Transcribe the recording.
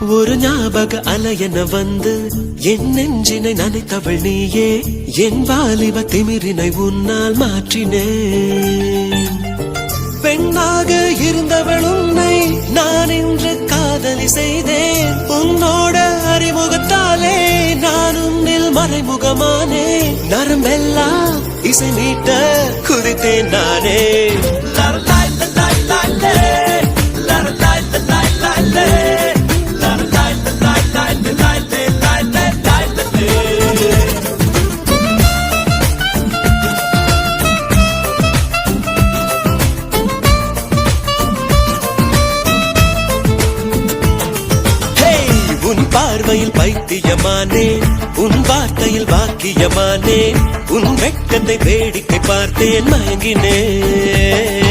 ஒரு ஞாபக அலையென வந்து என் நெஞ்சினை நனைத்தவள் நீயே, என் வாலிப திமிரினை உன்னால் மாற்றினேன். பெண்ணாக இருந்தவள் உன்னை நான் இன்று காதலி செய்தேன். உன்னோட அறிமுகத்தாலே நான் உன்னில் மறைமுகமானே. நரம்பெல்லாம் இசை மீட்ட குதித்தேன் நானே. உன் பார்வையில் பைத்தியமானே, உன் வார்த்தையில் வாக்கியமானே, உன் வெட்கத்தை வேடிக்கை பார்த்தேன் மயங்கினே.